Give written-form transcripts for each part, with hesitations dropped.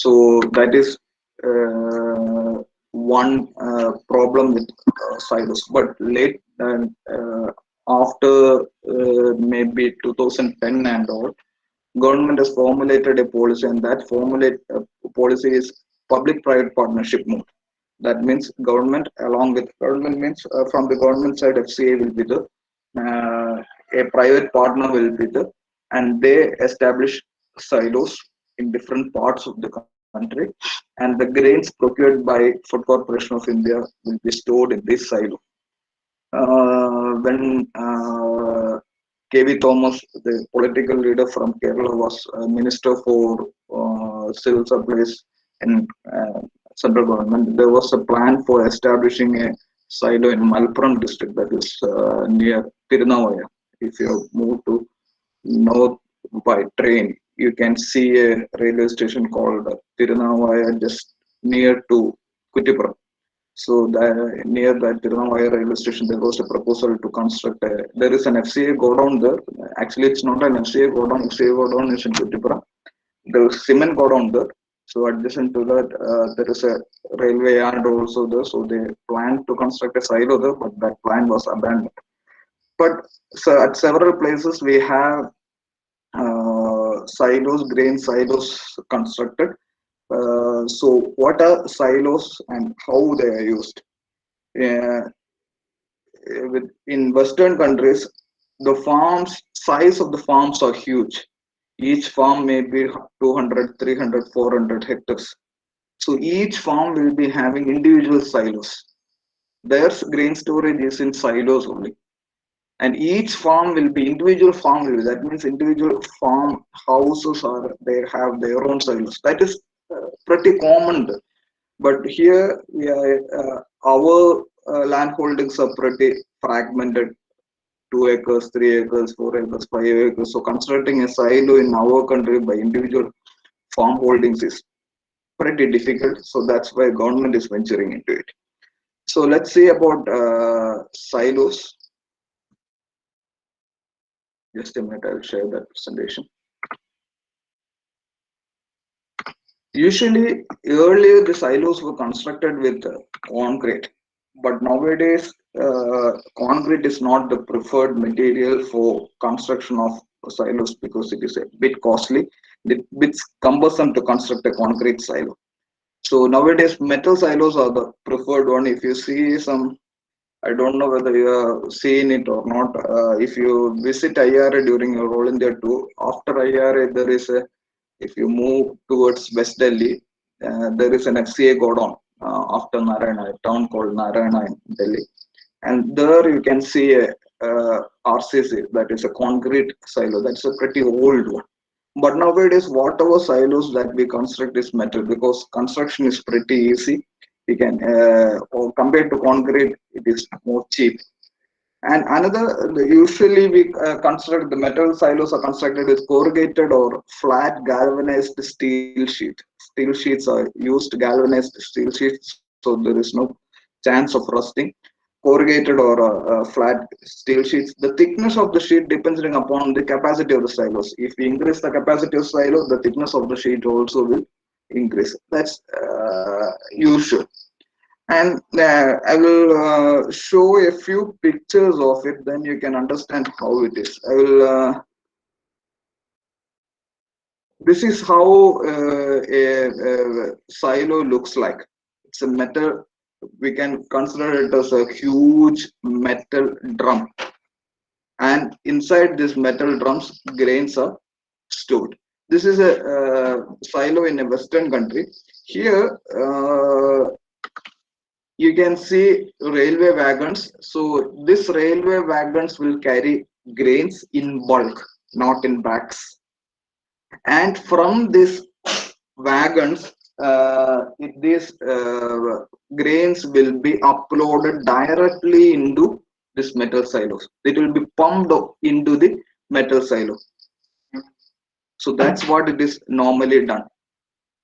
So that is one problem with silos. But late after maybe 2010 and all, government has formulated a policy, and that formulate policy is public-private partnership mode. That means government, along with government means from the government side, FCA will be the a private partner will be the, and they establish silos in different parts of the country, and the grains procured by Food Corporation of India will be stored in this silo. When KV Thomas, the political leader from Kerala, was Minister for Civil Supplies in central government, there was a plan for establishing a silo in Malappuram district, that is near Tirunavaya. If you move to north by train, you can see a railway station called Tirunavaya just near to Kuttipuram. So near that Tirunavaya railway station, there was a proposal to construct there is an FCA go down there. Actually, it's not an FCA go down. FCA go down is in Kuttipuram. There is cement go down there. So adjacent to that, there is a railway yard also there. So they planned to construct a silo there, but that plan was abandoned. But so at several places we have silos, grain silos constructed. So what are silos and how they are used? Uh, in Western countries, the farms, size of the farms are huge. Each farm may be 200, 300, 400 hectares. So each farm will be having individual silos. Their grain storage is in silos only. And each farm will be individual farm will be, that means individual farm houses are they have their own silos. That is pretty common. But here we are, our land holdings are pretty fragmented: 2 acres, 3 acres, 4 acres, 5 acres. So constructing a silo in our country by individual farm holdings is pretty difficult. So that's why government is venturing into it. So let's see about silos. Just a minute, I'll share that presentation. Usually, earlier the silos were constructed with concrete, but nowadays concrete is not the preferred material for construction of silos because it is a bit costly, a bit cumbersome to construct a concrete silo. So nowadays metal silos are the preferred one. If you see some, I don't know whether you have seen it or not. If you visit IRA during your All India tour, after IRA there is a, if you move towards West Delhi, there is an FCA godown after Narayana, a town called Narayana in Delhi. And there you can see a RCC, that is a concrete silo. That's a pretty old one. But nowadays, whatever silos that we construct is metal because construction is pretty easy. We can, or compared to concrete, it is more cheap. And another, usually we construct the metal silos are constructed with corrugated or flat galvanized steel sheet. Steel sheets are used, galvanized steel sheets, so there is no chance of rusting. Corrugated or flat steel sheets. The thickness of the sheet depends upon the capacity of the silos. If we increase the capacity of silo, the thickness of the sheet also will increase. That's usual. And I will show a few pictures of it, then you can understand how it is. I will. This is how a silo looks like. It's a metal. We can consider it as a huge metal drum, and inside this metal drums, grains are stored. This is a silo in a Western country. Here. You can see railway wagons. So this railway wagons will carry grains in bulk, not in bags. And from these wagons, these grains will be uploaded directly into this metal silos. It will be pumped into the metal silo. So that's what it is normally done.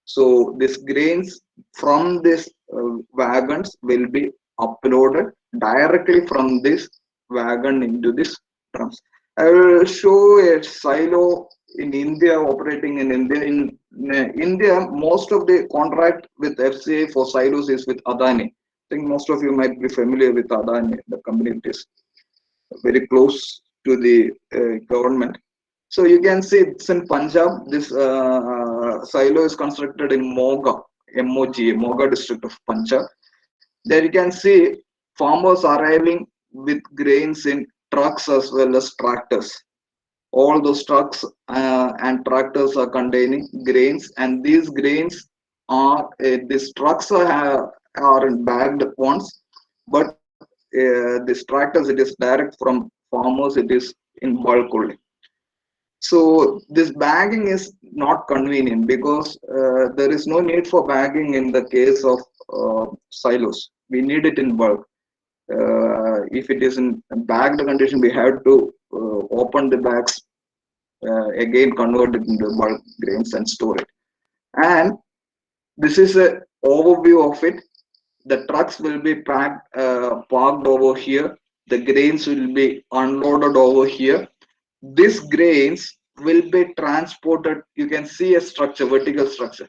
So these grains from these wagons will be uploaded directly from this wagon into this drums. I will show a silo in India, operating in India. In India, most of the contract with FCA for silos is with Adani. I think most of you might be familiar with Adani, the company. It is very close to the government. So you can see it's in Punjab. This silo is constructed in Moga, MOGA, Moga district of Punjab. There you can see farmers arriving with grains in trucks as well as tractors. All those trucks and tractors are containing grains, and these grains are these trucks are in bagged ones, but these tractors, it is direct from farmers, it is in bulk only. So this bagging is not convenient because there is no need for bagging in the case of silos. We need it in bulk. If it is in bagged condition, we have to open the bags, again convert it into bulk grains and store it. And this is a overview of it. The trucks will be parked over here. The grains will be unloaded over here. These grains will be transported. You can see a structure, vertical structure.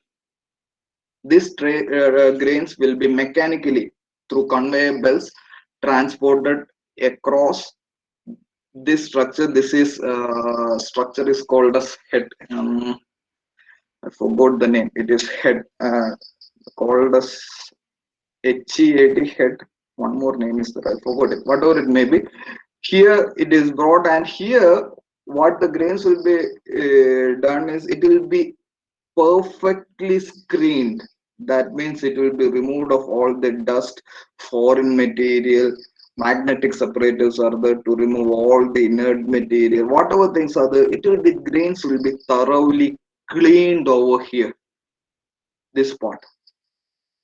These grains will be mechanically through conveyor belts transported across this structure. This is structure is called as head. I forgot the name. It is head, called as HEAD, head. One more name is there. I forgot it. Whatever it may be. Here it is brought, and here what the grains will be done is it will be perfectly screened. That means it will be removed of all the dust, foreign material, magnetic separators are there to remove all the inert material. Whatever things are there, it will be grains will be thoroughly cleaned over here. This part.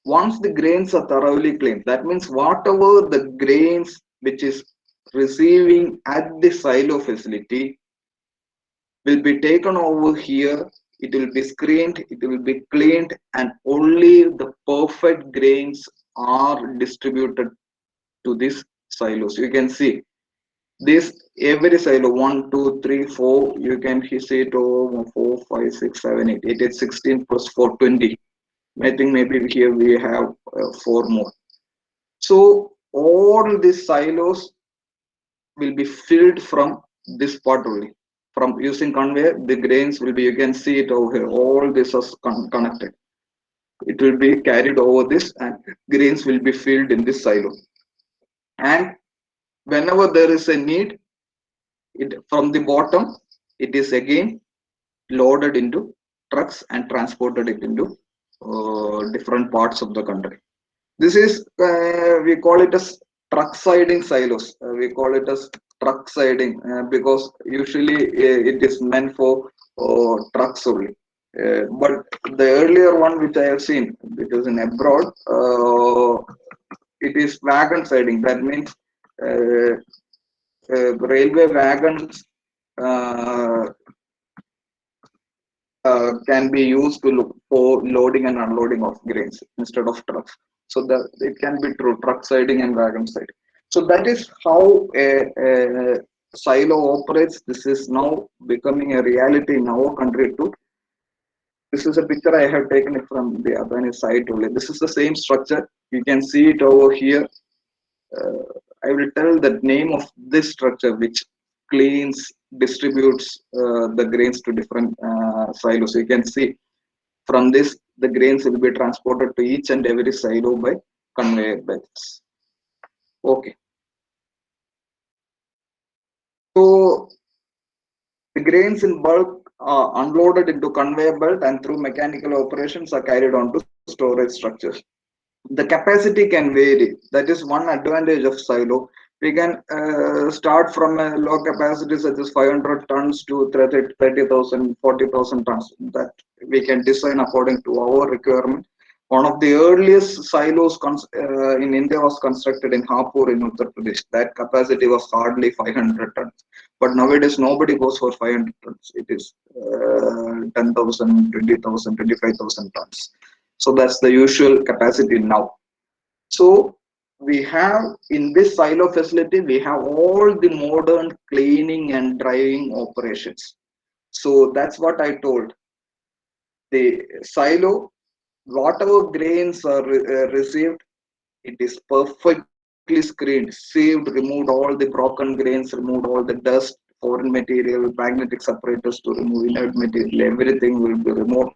Once the grains are thoroughly cleaned, that means whatever the grains which is receiving at the silo facility will be taken over here. It will be screened, it will be cleaned, and only the perfect grains are distributed to this silos. You can see this every silo 1, 2, 3, 4. You can see it over 4, 5, 6, 7, 8. It is 16 plus 4, 20. I think maybe here we have 4 more. So all these silos will be filled from this part only. From using conveyor, the grains will be, you can see it over here. All this is connected. It will be carried over this, and grains will be filled in this silo. And whenever there is a need, it from the bottom, it is again loaded into trucks and transported it into different parts of the country. This is we call it as truck siding silos. We call it as truck siding because usually it is meant for trucks only. But the earlier one which I have seen, because in abroad, it is wagon siding. That means railway wagons uh, can be used to look for loading and unloading of grains instead of trucks. So that it can be through truck siding and wagon siding. So that is how a silo operates. This is now becoming a reality in our country too. This is a picture I have taken it from the Adani side only. This is the same structure. You can see it over here. Uh, I will tell the name of this structure which cleans, distributes the grains to different silos. You can see from this, the grains will be transported to each and every silo by conveyor belts. Okay. So the grains in bulk are unloaded into conveyor belt and through mechanical operations are carried on to storage structures. The capacity can vary. That is one advantage of silo. We can start from a low capacity such as 500 tons to 30,000, 40,000 tons. That we can design according to our requirement. One of the earliest silos in India was constructed in Hapur in Uttar Pradesh. That capacity was hardly 500 tons. But nowadays nobody goes for 500 tons. It is 10,000, 20,000, 25,000 tons. So that's the usual capacity now. So we have in this silo facility, we have all the modern cleaning and drying operations. So that's what I told. The silo, whatever grains are received, it is perfectly screened, saved, removed all the broken grains, removed all the dust, foreign material, magnetic separators to remove inert material, everything will be removed,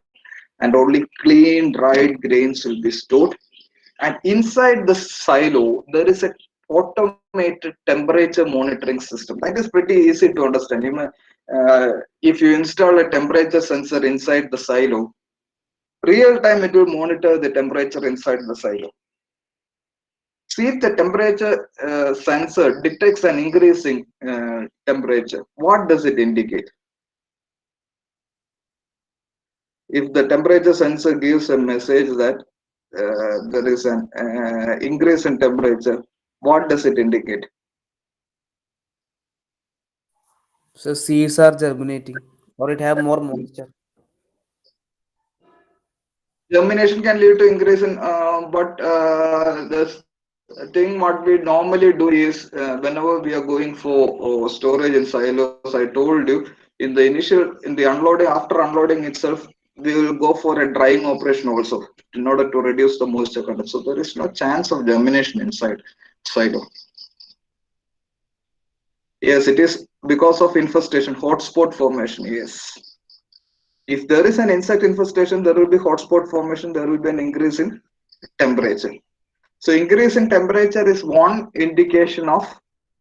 and only clean, dried grains will be stored. And inside the silo, there is a automated temperature monitoring system. That is pretty easy to understand. If you install a temperature sensor inside the silo, real time it will monitor the temperature inside the silo. See if the temperature sensor detects an increasing temperature. What does it indicate? If the temperature sensor gives a message that there is an increase in temperature, what does it indicate? So seeds are germinating, or it have more moisture. Germination can lead to increase in, but the thing what we normally do is whenever we are going for storage in silos, I told you in the unloading, after unloading itself, we will go for a drying operation also in order to reduce the moisture content. So there is no chance of germination inside silo. Yes, it is because of infestation, hotspot formation. Yes. If there is an insect infestation, there will be hotspot formation, there will be an increase in temperature. So increase in temperature is one indication of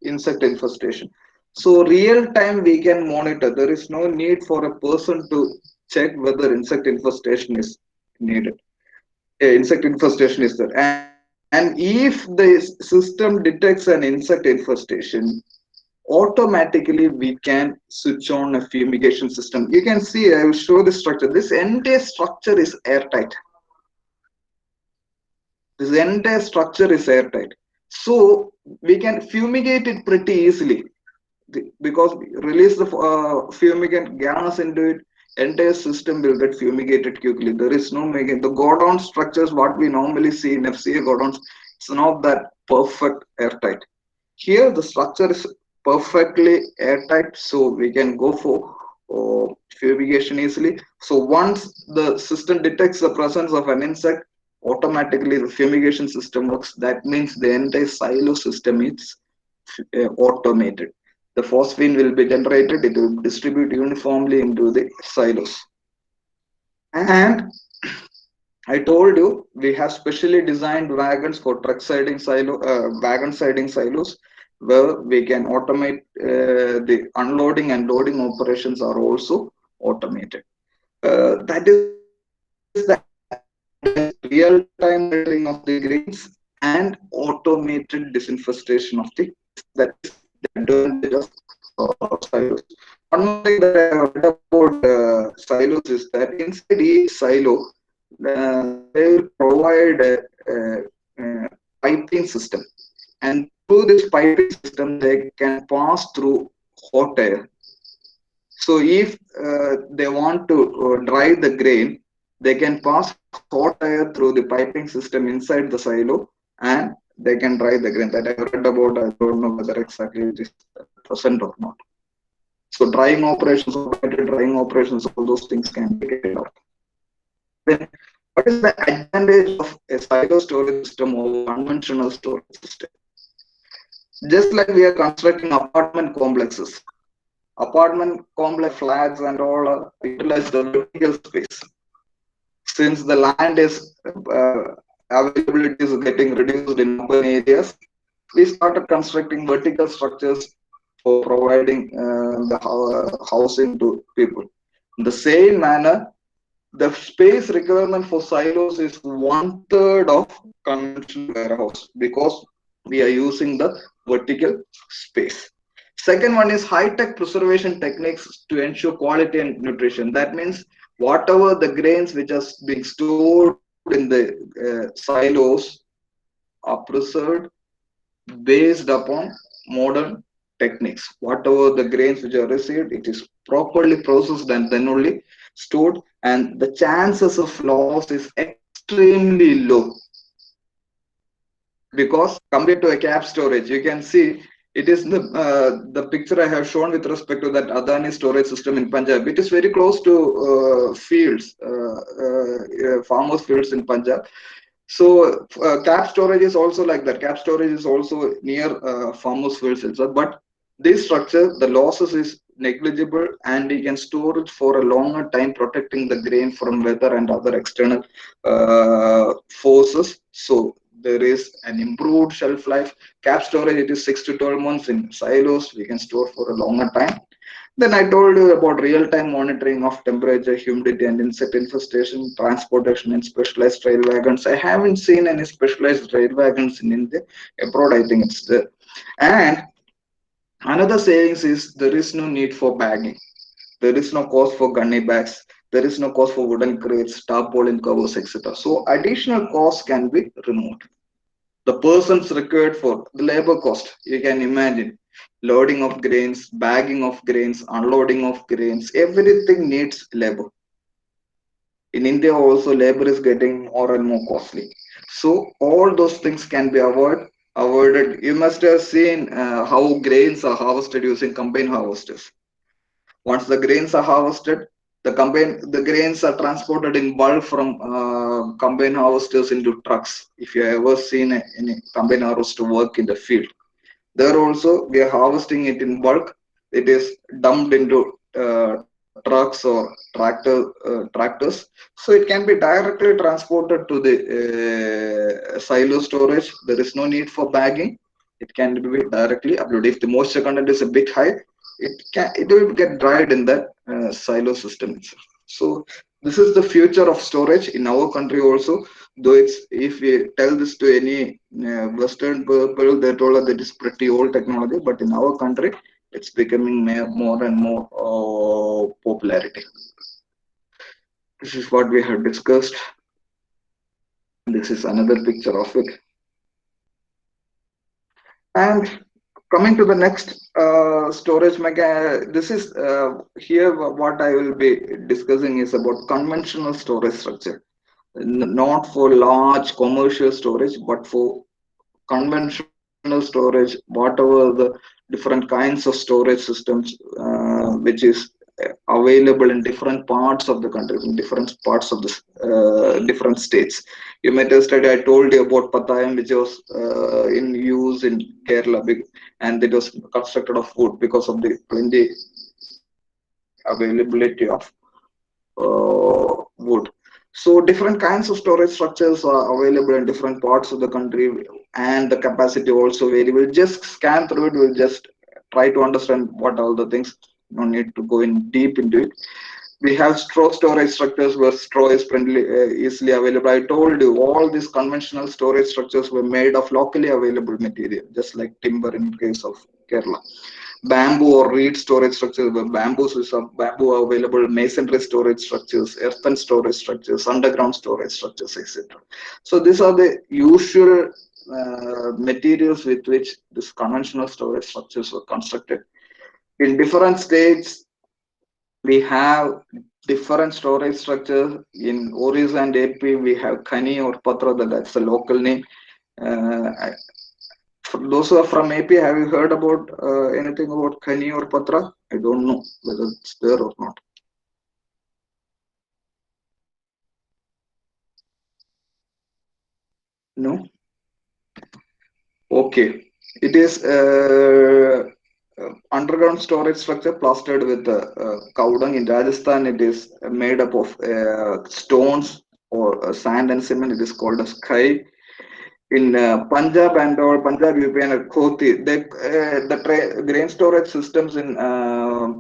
insect infestation. So real time we can monitor. There is no need for a person to check whether insect infestation is needed. Insect infestation is there. And if the system detects an insect infestation, automatically we can switch on a fumigation system. You can see, I will show the structure. This entire structure is airtight. This entire structure is airtight. So we can fumigate it pretty easily because we release the fumigant gas into it, entire system will get fumigated quickly. There is no making the godown structures what we normally see in FCA godowns. It's not that perfect airtight. Here the structure is perfectly airtight, so we can go for fumigation easily. So once the system detects the presence of an insect, automatically the fumigation system works. That means the entire silo system is automated. The phosphine will be generated, it will distribute uniformly into the silos. And I told you we have specially designed wagons for truck siding wagon siding silos, where we can automate the unloading and loading operations are also automated. That is the real-time monitoring of the grains and automated disinfestation of the grains. That is the advantage of silos. One more thing that I have read about silos is that inside each silo, they will provide a piping system, and through this piping system, they can pass through hot air. So if they want to dry the grain, they can pass hot air through the piping system inside the silo, and they can dry the grain. That I read about. I don't know whether exactly it is present or not. So drying operations, automated drying operations, all those things can be carried out. Then, what is the advantage of a silo storage system over conventional storage system? Just like we are constructing apartment complexes, apartment complex flats and all utilize the vertical space. Since the land is availability is getting reduced in urban areas, we started constructing vertical structures for providing the housing to people. In the same manner, the space requirement for silos is 1/3 of conventional warehouse because we are using the vertical space. Second one is high-tech preservation techniques to ensure quality and nutrition. That means whatever the grains which are being stored in the silos are preserved based upon modern techniques. Whatever the grains which are received, it is properly processed and then only stored, and the chances of loss is extremely low. because compared to a cap storage, you can see it is the picture I have shown with respect to that Adani storage system in Punjab. It is very close to fields, farmers' fields in Punjab. So cap storage is also like that. Cap storage is also near farmers' fields itself. But this structure, the losses is negligible, and you can store it for a longer time, protecting the grain from weather and other external forces. So there is an improved shelf life. Cap storage, it is 6 to 12 months. In silos, we can store for a longer time. Then I told you about real-time monitoring of temperature, humidity, and insect infestation, transportation in specialized rail wagons. I haven't seen any specialized rail wagons in India. Abroad, I think it's there. And another savings is there is no need for bagging. There is no cost for gunny bags. There is no cost for wooden crates, tarpaulin covers, etc. So additional costs can be removed. The persons required for the labor cost, you can imagine, loading of grains, bagging of grains, unloading of grains, everything needs labor. In India also labor is getting more and more costly, so all those things can be avoided. You must have seen how grains are harvested using combine harvesters. Once the grains are harvested, the grains are transported in bulk from combine harvesters into trucks. If you ever seen any combine harvester work in the field, there also we are harvesting it in bulk. It is dumped into trucks or tractors. So it can be directly transported to the silo storage. There is no need for bagging. It can be directly uploaded. If the moisture content is a bit high, it will get dried in that silo system itself. So this is the future of storage in our country also. Though it's, if we tell this to any Western people, they told us that it's pretty old technology, but in our country, it's becoming more and more popularity. This is what we have discussed. This is another picture of it. And coming to the next storage mega, this is here what I will be discussing is about conventional storage structure, not for large commercial storage, but for conventional storage, whatever the different kinds of storage systems which is available in different parts of the country, in different parts of the different states. You might have studied, I told you about Patayam, which was in use in Kerala, and it was constructed of wood because of the plenty availability of wood. So different kinds of storage structures are available in different parts of the country, and the capacity also vary. We'll just scan through it. We'll just try to understand what all the things. No need to go in deep into it. We have straw storage structures where straw is easily available. I told you all these conventional storage structures were made of locally available material, just like timber in case of Kerala. Bamboo or reed storage structures, where bamboo are available, masonry storage structures, earthen storage structures, underground storage structures, etc. So these are the usual materials with which these conventional storage structures were constructed. In different states, we have different storage structures. In Orissa and AP, we have Khani or Patra, that's the local name. For those who are from AP, have you heard about anything about Khani or Patra? I don't know whether it's there or not. No? Okay. It is underground storage structure plastered with cow dung. In Rajasthan, it is made up of stones or sand and cement. It is called as khai. In Punjab and or Punjab, UP and Khoti, the grain storage systems in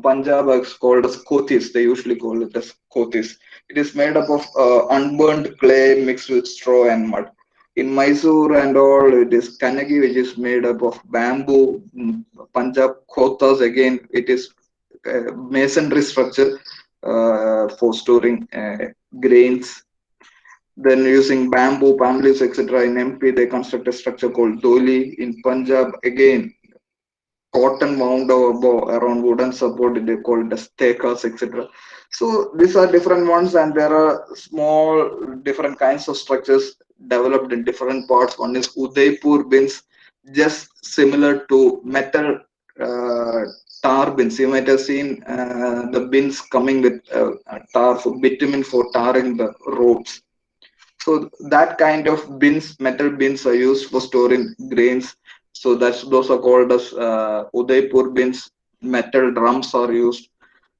Punjab are called as Khotis. They usually call it as Khotis. It is made up of unburned clay mixed with straw and mud. In Mysore and all, it is Kanagi, which is made up of bamboo. Punjab Khotas, again, it is masonry structure for storing grains. Then using bamboo, palm leaves, etc. In MP, they construct a structure called doli. In Punjab, again, cotton wound around wooden support, they call it as tekas, etc. So these are different ones, and there are small different kinds of structures developed in different parts. One is Udaipur bins, just similar to metal uh, tar bins. You might have seen the bins coming with tar for bitumen for tarring the roads. So that kind of bins, metal bins, are used for storing grains. So those are called as Udaipur bins. Metal drums are used.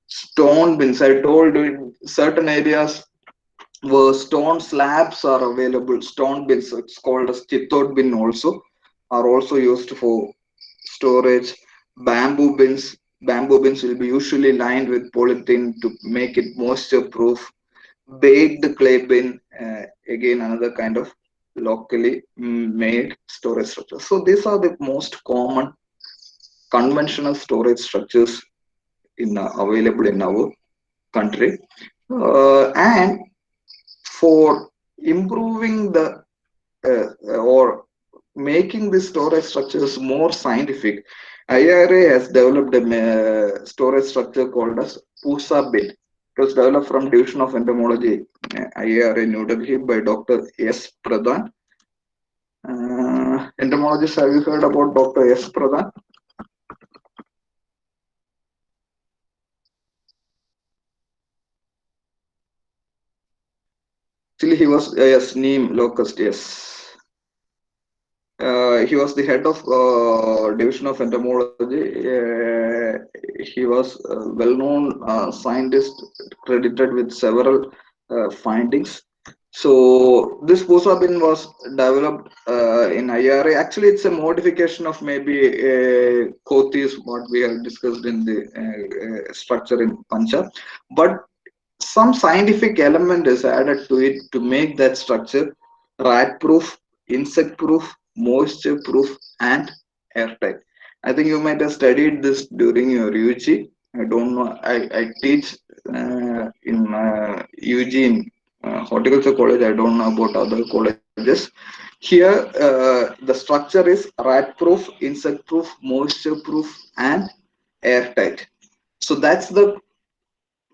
Stone bins. I told you in certain areas where stone slabs are available. Stone bins, it's called as Chittot bin also, are also used for storage. Bamboo bins. Bamboo bins will be usually lined with polythene to make it moisture proof. Baked clay bin, again another kind of locally made storage structure. So these are the most common conventional storage structures available in our country. And for improving the or making the storage structures more scientific, IRA has developed a storage structure called as PUSA bin. It was developed from Division of Entomology, IARA, New Delhi, by Dr. S. Pradhan. Entomologists, have you heard about Dr. S. Pradhan? Actually, he was, yes, Neem locust, yes. He was the head of Division of Entomology. He was a well-known scientist credited with several findings. So this Pusa bin was developed in IRA. Actually, it's a modification of maybe Kotis, what we have discussed in the structure in Punjab. But some scientific element is added to it to make that structure rat proof, insect proof, moisture proof, and airtight. I think you might have studied this during your UG. I don't know. I teach in UG in horticulture college. I don't know about other colleges. Here, the structure is rat proof, insect proof, moisture proof, and airtight. So that's the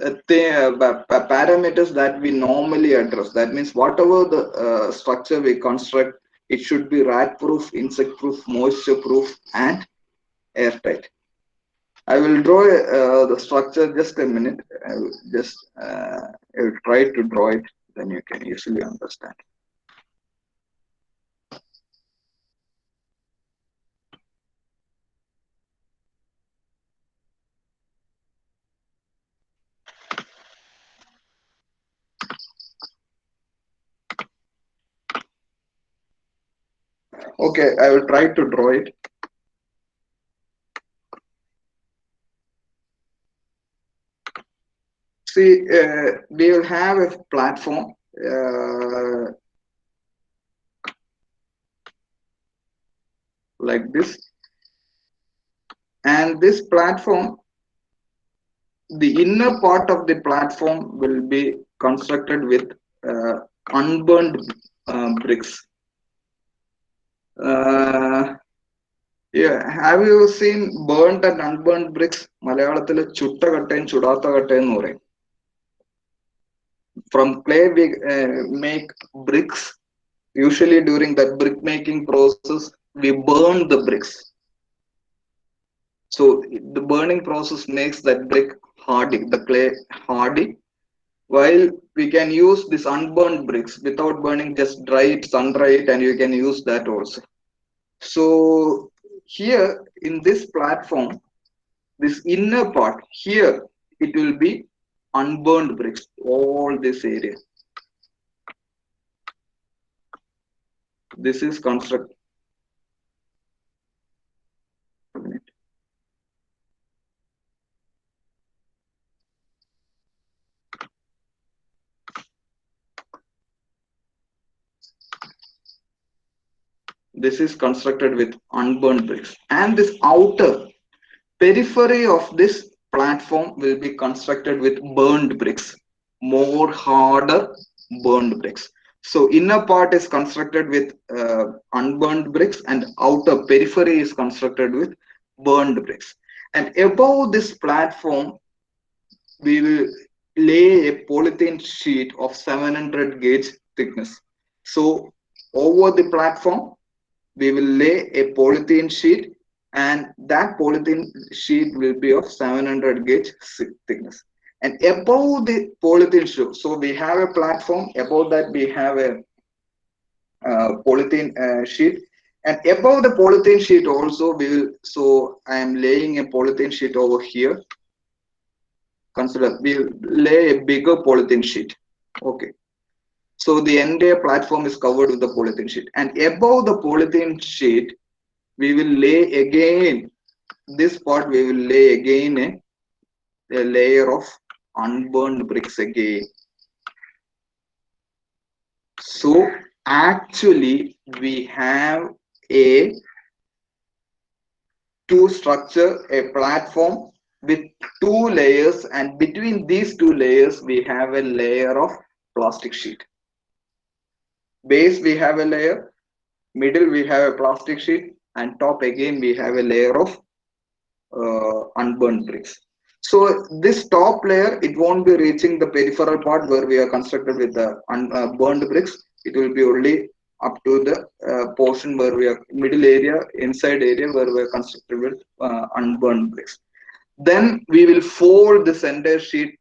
parameters that we normally address. That means whatever the structure we construct, it should be rat proof, insect proof, moisture proof, and airtight. I will draw the structure just a minute. I will try to draw it, then you can easily understand. Okay, I will try to draw it. See, we will have a platform. Like this, and this platform, the inner part of the platform will be constructed with unburned bricks. Yeah, have you seen burnt and unburned bricks? മലയാളത്തില് ചുട്ട കട്ടയും ചുടാത്ത കട്ടയും എന്ന് പറയും. From clay we make bricks. Usually during that brick making process, we burn the bricks. So the burning process makes that brick hardy, the clay hardy. While we can use this unburned bricks without burning, just dry it, sun dry it, and you can use that also. So here in this platform, this inner part here, it will be unburned bricks, all this area. This is construct. This is constructed with unburned bricks, and this outer periphery of this platform will be constructed with burned bricks, more harder burned bricks. So inner part is constructed with unburned bricks, and outer periphery is constructed with burned bricks. And above this platform, we will lay a polythene sheet of 700 gauge thickness. So Over the platform, we will lay a polythene sheet, and that polythene sheet will be of 700 gauge thickness. And above the polythene sheet, so we have a platform, above that we have a polythene sheet, and above the polythene sheet also we will, so I am laying a polythene sheet over here. Consider we will lay a bigger polythene sheet. Okay, so the entire platform is covered with the polythene sheet, and above the polythene sheet we will lay again, this part we will lay again a layer of unburned bricks again. So actually we have a to structure a platform with two layers, and between these two layers we have a layer of plastic sheet. Base we have a layer, middle we have a plastic sheet, and top again we have a layer of unburned bricks. So this top layer, it won't be reaching the peripheral part where we are constructed with the burned bricks. It will be only up to the portion where we are middle area, inside area where we are constructed with unburned bricks. Then we will fold this entire sheet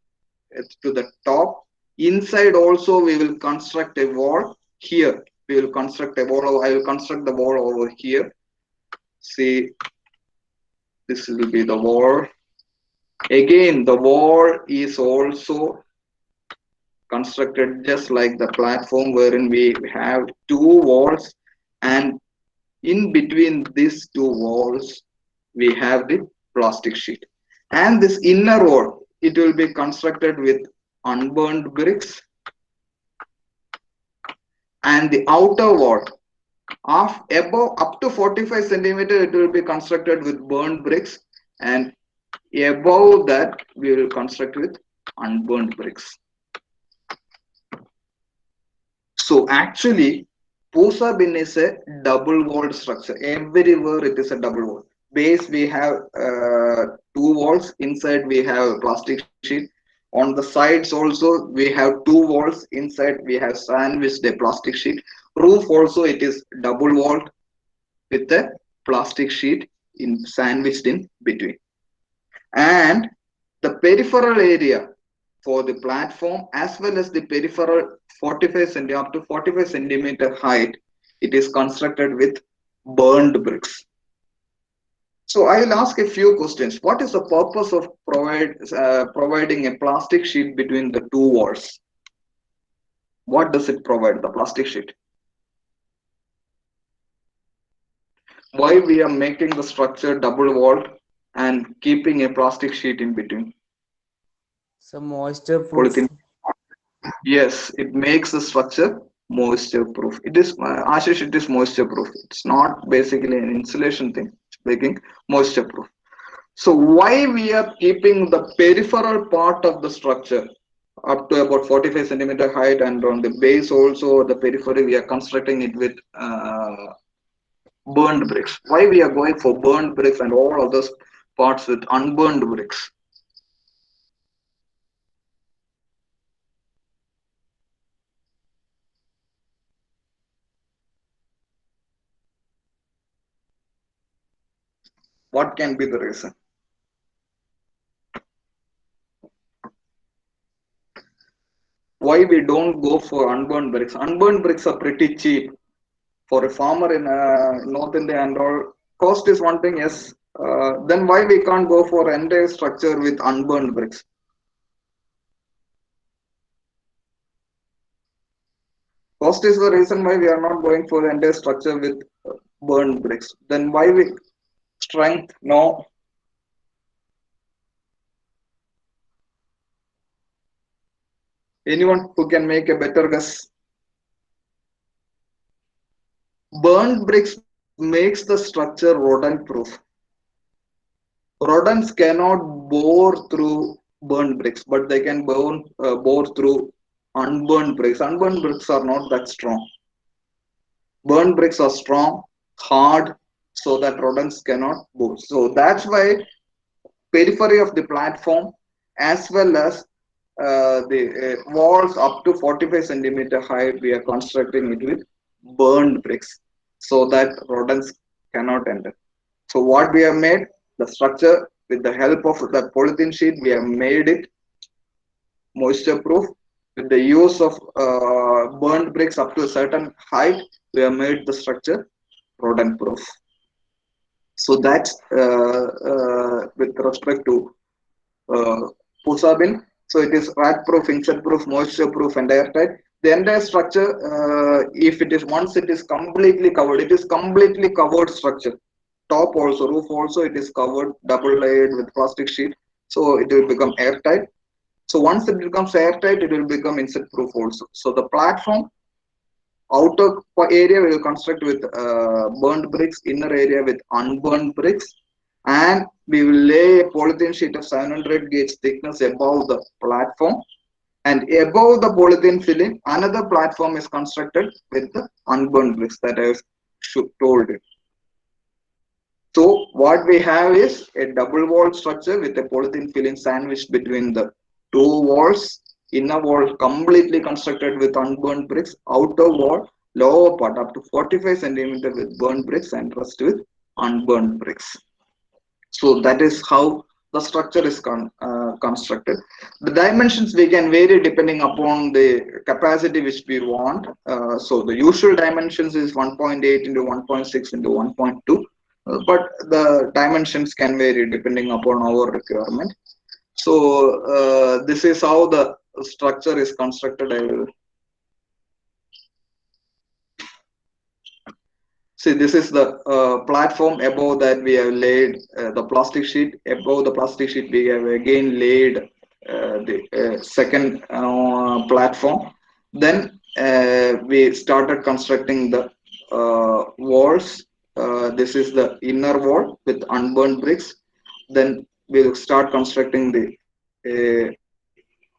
to the top. Inside also we will construct a wall here. We will construct a wall. I will construct the wall over here. See, this will be the wall. Again, the wall is also constructed just like the platform, wherein we have two walls, and in between these two walls we have the plastic sheet. And this inner wall, it will be constructed with unburned bricks, and the outer wall of above up to 45 centimeter, it will be constructed with burned bricks, and above that we will construct with unburned bricks. So actually Pusa bin is a double walled structure. Everywhere it is a double wall. Base we have two walls, inside we have a plastic sheet. On the sides also we have two walls, inside we have sandwiched a plastic sheet. Roof also it is double walled with a plastic sheet in sandwiched in between. And the peripheral area for the platform as well as the peripheral 45 centimeter up to 45 centimeter height, it is constructed with burned bricks. So I will ask a few questions. What is the purpose of providing a plastic sheet between the two walls? What does it provide, the plastic sheet? Why we are making the structure double walled and keeping a plastic sheet in between? Some moisture proof. Polythene. Yes, it makes the structure moisture proof. It is Ashish, it is moisture proof. It's not basically an insulation thing. It's making moisture proof. So why we are keeping the peripheral part of the structure up to about 45 centimeter height, and on the base also the periphery we are constructing it with burned bricks. Why we are going for burned bricks and all other parts with unburned bricks? What can be the reason? Why we don't go for unburned bricks? Unburned bricks are pretty cheap for a farmer in North India and all. Cost is one thing, yes. Then why we can't go for entire structure with unburned bricks? Cost is the reason why we are not going for the entire structure with burned bricks. Then why we strength? No. Anyone who can make a better guess? Burned bricks makes the structure rodent proof. Rodents cannot bore through burned bricks, but they can bore through unburned bricks. Unburned bricks are not that strong. Burned bricks are strong, hard, so that rodents cannot bore. So that's why periphery of the platform as well as the walls up to 45 centimeter height, we are constructing it with burned bricks so that rodents cannot enter. So what we have made, the structure with the help of the polythene sheet, we have made it moisture proof. With the use of burned bricks up to a certain height, we have made the structure rodent proof. So that's with respect to Pusa bin. So it is rat proof, insect proof, moisture proof, and airtight. The entire structure, if it is once it is completely covered, it is completely covered structure. Top also, roof also, it is covered, double layered with plastic sheet. So it will become airtight. So once it becomes airtight, it will become insect proof also. So the platform outer area we will construct with burned bricks, inner area with unburned bricks, and we will lay a polythene sheet of 700 gauge thickness above the platform. And above the polythene film, another platform is constructed with the unburned bricks that I have told you. So what we have is a double wall structure with a polythene filling sandwiched between the two walls. Inner wall completely constructed with unburned bricks. Outer wall, lower part up to 45 centimeter with burned bricks and rest with unburned bricks. So that is how the structure is constructed. The dimensions we can vary depending upon the capacity which we want. So the usual dimensions is 1.8 into 1.6 into 1.2. But the dimensions can vary depending upon our requirement. So this is how the structure is constructed. I will see, this is the platform. Above that we have laid the plastic sheet. Above the plastic sheet we have again laid the second platform. Then we started constructing the walls. This is the inner wall with unburned bricks. Then we will start constructing the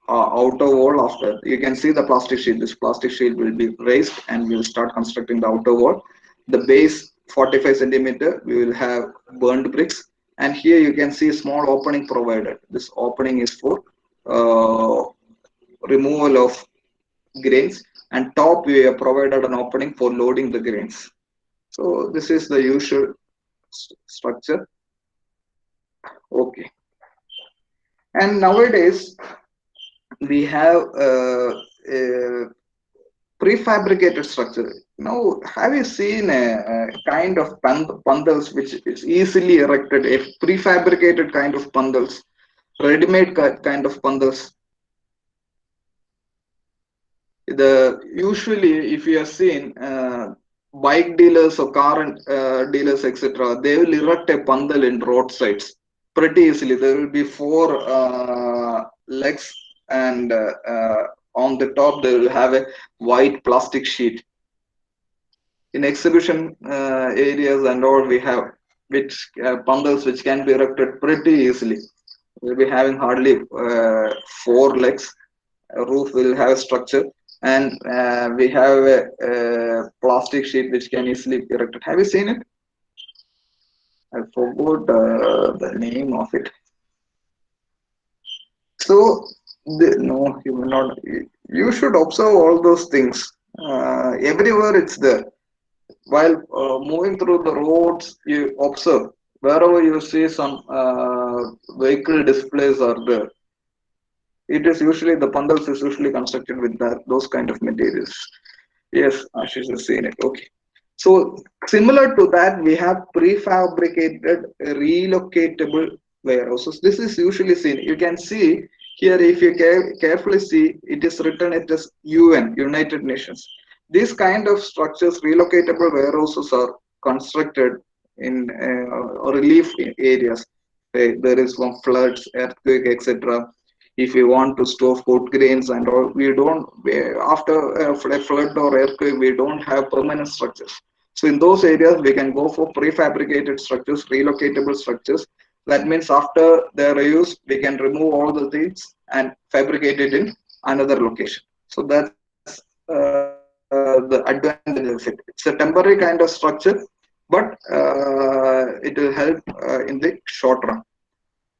outer wall. After you can see the plastic sheet, this plastic sheet will be raised and we will start constructing the outer wall. The base 45 centimeter we will have burned bricks, and here you can see a small opening provided. This opening is for uh, removal of grains, and top we have provided an opening for loading the grains. So this is the usual structure. Okay, and nowadays we have a prefabricated structure. Now, have you seen a kind of bundles which is easily erected, a prefabricated kind of bundles, ready-made kind of bundles? The usually, if you have seen bike dealers or car dealers, etc., they will erect a bundle in roadsides pretty easily. There will be four legs, and on the top they will have a white plastic sheet. In exhibition areas and all, we have which bundles which can be erected pretty easily. We'll be having hardly four legs. A roof will have a structure, and we have a plastic sheet which can easily be erected. Have you seen it? I forgot the name of it. So no, you will not. You should observe all those things. Everywhere it's there. While moving through the roads, you observe wherever you see some vehicle displays are there. It is usually the bundles is usually constructed with those kind of materials. Yes, Ashish has seen it. Okay. So similar to that, we have prefabricated relocatable warehouses. This is usually seen. You can see here, if you carefully see, it is written it as UN, United Nations. These kind of structures, relocatable warehouses, are constructed in relief areas. There is one floods, earthquake, etc. If we want to store food grains and all, we don't, after a flood or earthquake, we don't have permanent structures. So in those areas, we can go for prefabricated structures, relocatable structures. That means after their use, we can remove all the things and fabricate it in another location. So that's the advantage of it. It's a temporary kind of structure, but it will help in the short run.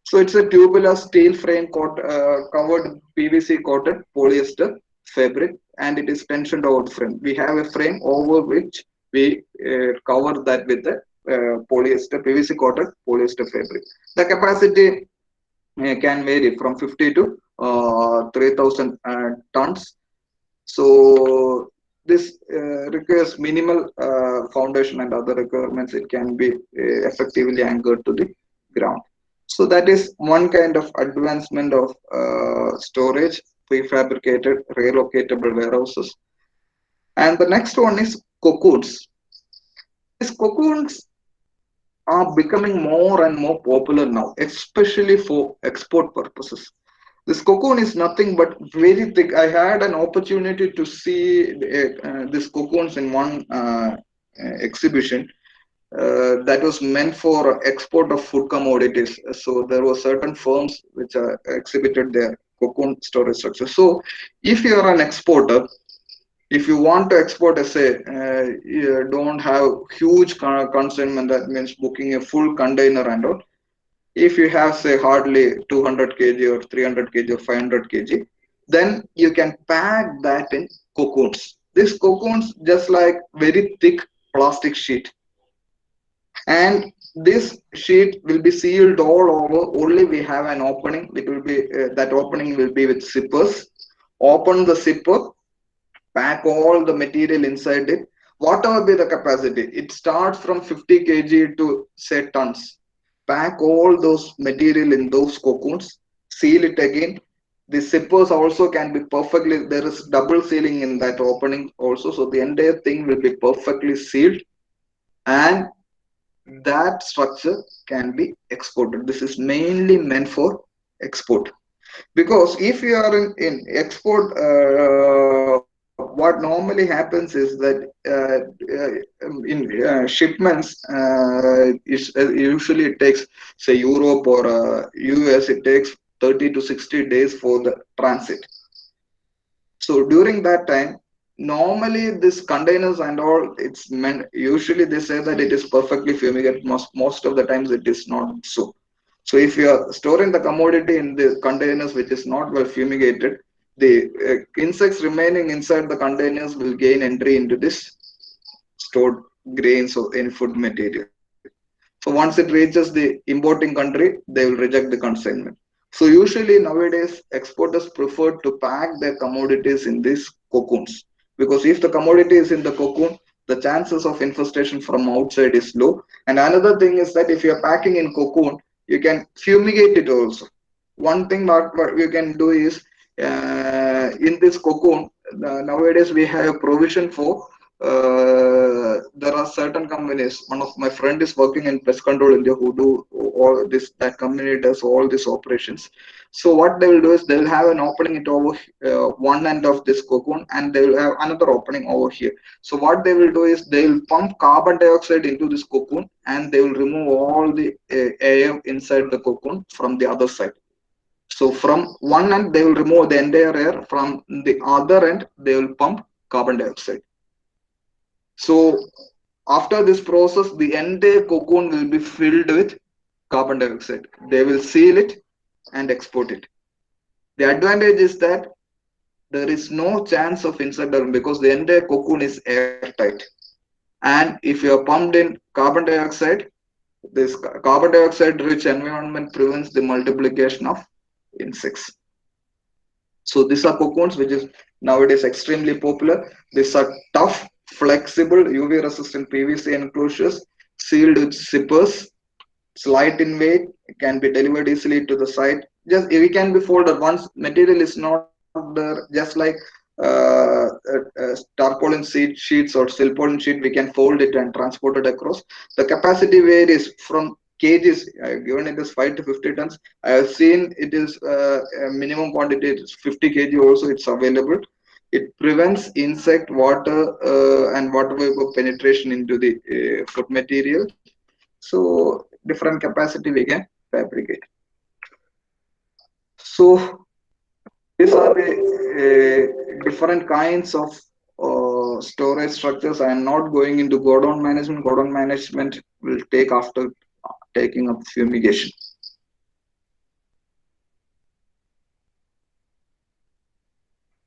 So it's a tubular steel frame covered PVC coated polyester fabric and it is tensioned out frame. We have a frame over which we cover that with the polyester PVC coated polyester fabric. The capacity can vary from 50 to 3000 tons. So this requires minimal foundation and other requirements. It can be effectively anchored to the ground. So that is one kind of advancement of storage, prefabricated, relocatable warehouses. And the next one is cocoons. These cocoons are becoming more and more popular now, especially for export purposes. This cocoon is nothing but very thick. I had an opportunity to see these cocoons in one exhibition that was meant for export of food commodities. So there were certain firms which exhibited their cocoon storage structure. So if you are an exporter, if you want to export, say, you don't have huge consignment, that means booking a full container and all. If you have, say, hardly 200 kg or 300 kg or 500 kg, then you can pack that in cocoons. This cocoons just like very thick plastic sheet, and this sheet will be sealed all over. Only we have an opening. It will be that opening will be with zippers. Open the zipper, pack all the material inside it, whatever be the capacity. It starts from 50 kg to say tons. Pack all those material in those cocoons, seal it again. The zippers also can be perfectly, there is double sealing in that opening also, so the entire thing will be perfectly sealed, and that structure can be exported. This is mainly meant for export, because if you are in export, what normally happens is that in shipments, usually it takes, say, Europe or US, it takes 30 to 60 days for the transit. So during that time, normally this containers and all, it's meant, usually they say that it is perfectly fumigated. Most of the times it is not so. So if you are storing the commodity in the containers which is not well fumigated, the insects remaining inside the containers will gain entry into this stored grains or any food material. So once it reaches the importing country, they will reject the consignment. So usually nowadays exporters prefer to pack their commodities in these cocoons, because if the commodity is in the cocoon, the chances of infestation from outside is low. And another thing is that if you are packing in cocoon, you can fumigate it also. One thing what you can do is, in this cocoon, nowadays we have provision for, there are certain companies. One of my friend is working in pest control India, who do all this. That company does all these operations. So what they will do is they will have an opening it over one end of this cocoon, and they will have another opening over here. So what they will do is they will pump carbon dioxide into this cocoon, and they will remove all the air inside the cocoon from the other side. So from one end they will remove the entire air, from the other end they will pump carbon dioxide. So after this process, the entire cocoon will be filled with carbon dioxide. They will seal it and export it. The advantage is that there is no chance of insect development, because the entire cocoon is airtight. And if you are pumped in carbon dioxide, this carbon dioxide rich environment prevents the multiplication of insects. So these are cocoons which is nowadays extremely popular. These are tough, flexible, UV resistant PVC enclosures sealed with zippers. It's light in weight, it can be delivered easily to the site. Just it can be folded once material is not there, just like tarpaulin sheets or silpaulin sheet, we can fold it and transport it across. The capacity varies from kgs. Given it is 5 to 50 tons. I have seen it is a minimum quantity is 50 kg also. It's available. It prevents insect, water, and water vapor penetration into the food material. So different capacity we can fabricate. So these are the different kinds of storage structures. I am not going into godown management. Godown management will take after taking up fumigation.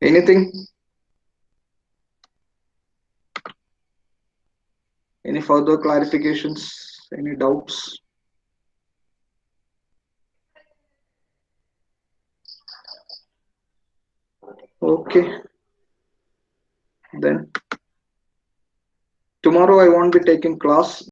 Anything? Any further clarifications? Any doubts? Okay, then tomorrow I won't be taking class.